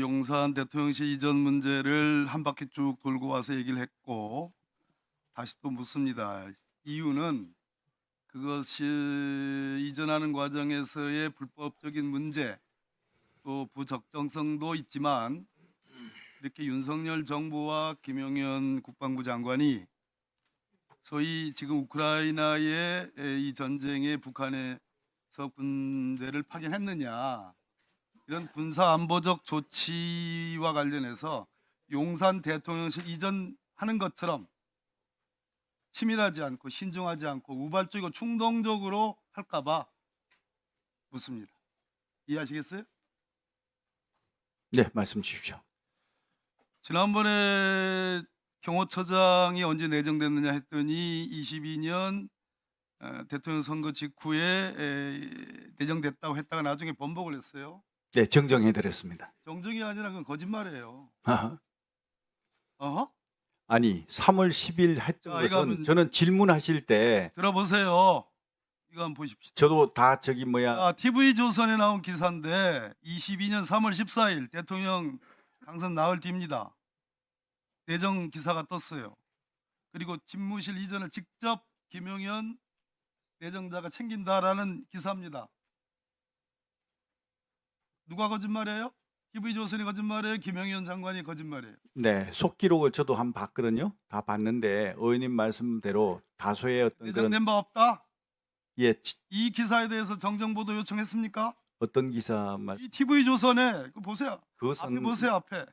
용산 대통령실 이전 문제를 한 바퀴 쭉 돌고 와서 얘기를 했고 다시 또 묻습니다. 이유는 그것이 이전하는 과정에서의 불법적인 문제 또 부적정성도 있지만 이렇게 윤석열 정부와 김용현 국방부 장관이 소위 지금 우크라이나의 이 전쟁에 북한에서 군대를 파견했느냐 이런 군사안보적 조치와 관련해서 용산 대통령실 이전하는 것처럼 치밀하지 않고 신중하지 않고 우발적이고 충동적으로 할까봐 묻습니다. 이해하시겠어요? 네, 말씀 주십시오. 지난번에 경호처장이 언제 내정됐느냐 했더니 22년 대통령 선거 직후에 내정됐다고 했다가 나중에 번복을 했어요. 네, 정정해드렸습니다. 정정이 아니라 그건 거짓말이에요. 아하. 어허? 아니, 3월 10일 했던 자, 이거 것은 한번 저는 질문하실 때 들어보세요. 이거 한번 보십시오. 저도 다 TV조선에 나온 기사인데 22년 3월 14일 대통령 당선 나흘 뒤입니다. 내정 기사가 떴어요. 그리고 집무실 이전을 직접 김용현 내정자가 챙긴다라는 기사입니다. 누가 거짓말이에요? TV조선이 거짓말이에요? 김용현 장관이 거짓말이에요? 네, 속기록을 저도 한번 봤거든요. 다 봤는데 의원님 말씀대로 다소의 어떤 그런 내정된 바 없다? 예, 이 기사에 대해서 정정보도 요청했습니까? 어떤 기사 말 이 TV조선에 그 보세요. 앞에 그것은 보세요. 앞에.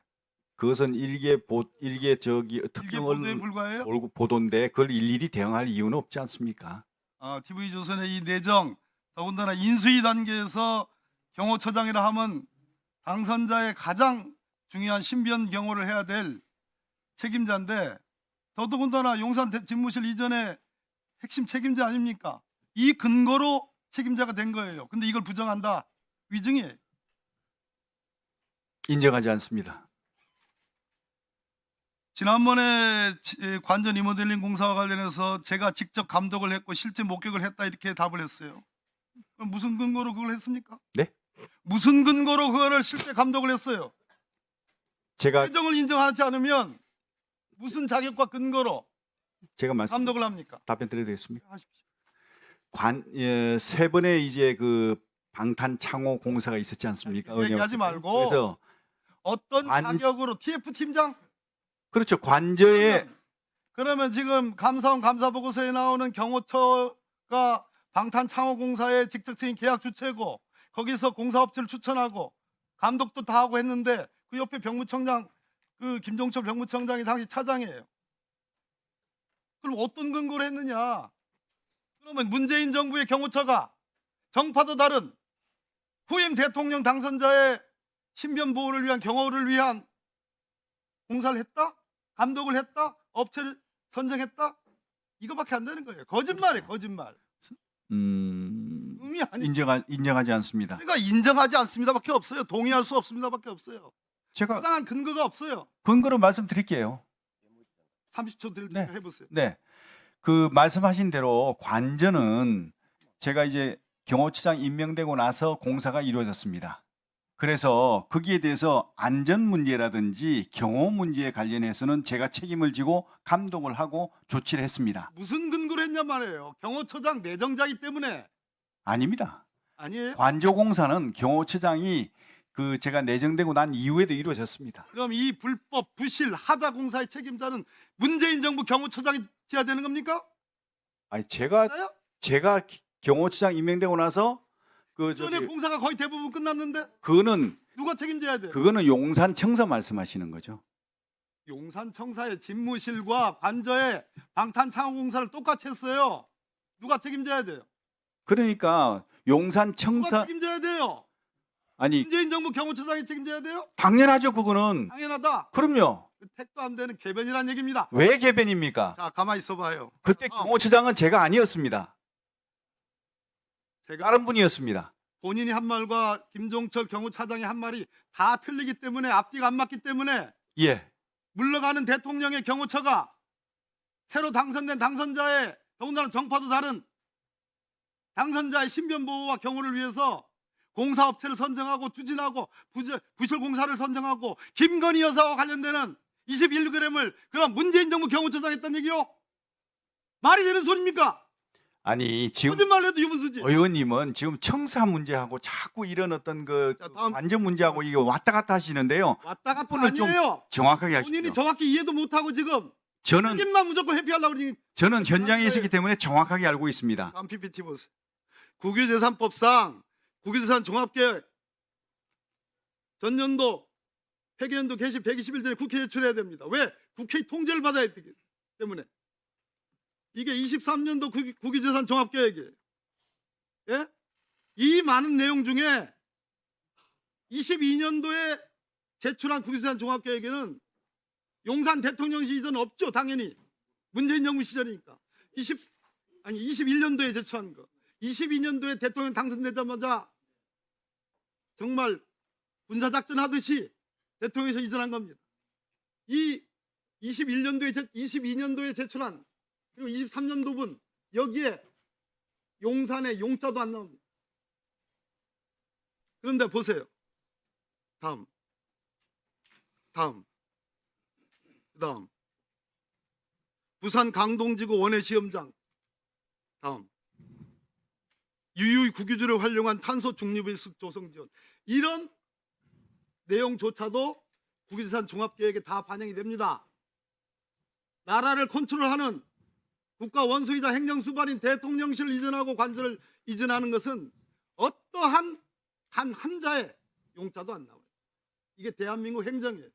일개 저기 이게 특정 보도에 언론 불과해요? 보도인데 그걸 일일이 대응할 이유는 없지 않습니까? TV조선의 이 내정 더군다나 인수위 단계에서 경호처장이라 하면 당선자의 가장 중요한 신변 경호를 해야 될 책임자인데 더더군다나 용산 집무실 이전의 핵심 책임자 아닙니까? 이 근거로 책임자가 된 거예요. 근데 이걸 부정한다. 위증이에요. 인정하지 않습니다. 지난번에 관전 리모델링 공사와 관련해서 제가 직접 감독을 했고 실제 목격을 했다 이렇게 답을 했어요. 그럼 무슨 근거로 그걸 했습니까? 네? 무슨 근거로 그거를 실제 감독을 했어요? 제가 회정을 인정하지 않으면 무슨 자격과 근거로 감독을 합니까? 답변 드리겠습니다. 하십시오. 세 번의 이제 그 방탄 창호 공사가 있었지 않습니까? 얘기하지 말고 그래서 어떤 자격으로 TF 팀장? 그렇죠. 관저에 그러면 지금 감사원 감사 보고서에 나오는 경호처가 방탄 창호 공사의 직접적인 계약 주체고 거기서 공사업체를 추천하고 감독도 다 하고 했는데 그 옆에 병무청장 그 김종철 병무청장이 당시 차장이에요. 그럼 어떤 근거로 했느냐? 그러면 문재인 정부의 경호처가 정파도 다른 후임 대통령 당선자의 신변 보호를 위한 경호를 위한 공사를 했다? 감독을 했다? 업체를 선정했다? 이거밖에 안 되는 거예요. 거짓말이에요. 거짓말. 의미 아니. 인정하지 않습니다. 그러니까 인정하지 않습니다밖에 없어요. 동의할 수 없습니다밖에 없어요. 제가 타당한 근거가 없어요. 근거로 말씀드릴게요. 30초 드릴 네. 테니까 해보세요. 네. 그 말씀하신 대로 관저는 제가 이제 경호처장 임명되고 나서 공사가 이루어졌습니다. 그래서 거기에 대해서 안전 문제라든지 경호 문제에 관련해서는 제가 책임을 지고 감독을 하고 조치를 했습니다. 무슨 근거로 했냐 말이에요. 경호처장 내정자이기 때문에. 아닙니다. 아니에요? 관저 공사는 경호처장이 그 제가 내정되고 난 이후에도 이루어졌습니다. 그럼 이 불법 부실 하자 공사의 책임자는 문재인 정부 경호처장이 져야 되는 겁니까? 아니 맞아요? 제가 경호처장 임명되고 나서 그 전에 공사가 거의 대부분 끝났는데 그거는 누가 책임져야 돼요? 그거는 용산 청사 말씀하시는 거죠. 용산 청사의 집무실과 관저의 방탄 창호 공사를 똑같이 했어요. 누가 책임져야 돼요? 그러니까 용산 누가 청사 책임져야 돼요? 아니 문재인 정부 경호처장이 책임져야 돼요? 당연하죠. 그거는 당연하다. 그럼요. 그 택도 안 되는 개변이란 얘기입니다. 왜 개변입니까? 자, 가만히 있어봐요. 그때 경호처장은 제가 아니었습니다. 제가 다른 분이었습니다. 본인이 한 말과 김종철 경호차장이 한 말이 다 틀리기 때문에 앞뒤가 안 맞기 때문에 예. 물러가는 대통령의 경호처가 새로 당선된 당선자의 더군다나 정파도 다른 당선자의 신변 보호와 경호를 위해서 공사업체를 선정하고 추진하고 부실공사를 선정하고 김건희 여사와 관련되는 21g을 그런 문재인 정부 경호처장 했단 얘기요? 말이 되는 소리입니까? 아니 지금 거짓말 해도 유분수지. 의원님은 지금 청사 문제하고 자꾸 이런 어떤 그 자, 다음. 관전 문제하고 이게 왔다 갔다 하시는데요. 왔다 갔다 분을 좀 아니에요. 정확하게 본인이 하십시오. 정확히 이해도 못하고 지금 저는 책임만 무조건 회피하려고 그러니. 저는 현장에 있었기 때문에 정확하게 알고 있습니다. 다음 PPT 보세요. 국유재산법상 국유재산 종합계획 전년도 회계연도 개시 120일 전에 국회에 제출해야 됩니다. 왜? 국회의 통제를 받아야 되기 때문에. 이게 23년도 국유재산 종합계획이에요. 예? 이 많은 내용 중에 22년도에 제출한 국유재산 종합계획에는 용산 대통령실 이전 없죠. 당연히 문재인 정부 시절이니까. 21년도에 제출한 거. 22년도에 대통령 당선되자마자 정말 군사작전 하듯이 대통령실 이전한 겁니다. 이 22년도에 제출한 그리고 23년도분 여기에 용산에 용자도 안 나옵니다. 그런데 보세요. 다음. 그다음. 부산 강동지구 원해시험장. 다음. 유유히 국유지를 활용한 탄소 중립의 숲 조성 지원. 이런 내용조차도 국유재산 종합계획에 다 반영이 됩니다. 나라를 컨트롤하는 국가 원수이자 행정수반인 대통령실을 이전하고 관저를 이전하는 것은 어떠한 단 한자의 용자도 안 나와요. 이게 대한민국 행정이에요.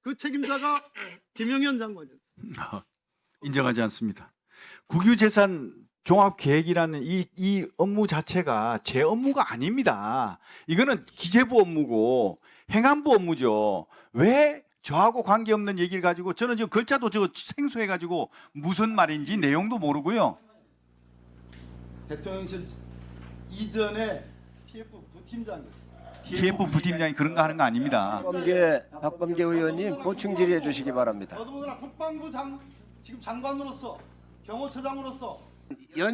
그 책임자가 김영현 장관이었어요. 인정하지 않습니다. 국유재산 종합계획이라는 이 업무 자체가 제 업무가 아닙니다. 이거는 기재부 업무고 행안부 업무죠. 왜 저하고 관계없는 얘기를 가지고 저는 지금 글자도 저거 생소해가지고 무슨 말인지 내용도 모르고요. 대통령실 이전에 TF 부팀장이었어요. TF 부팀장이 그런 거 하는 거 아닙니다. 박범계 의원님 보충 질의해 주시기 바랍니다. 더더군다나 국방부 지금 장관으로서 경호처장으로서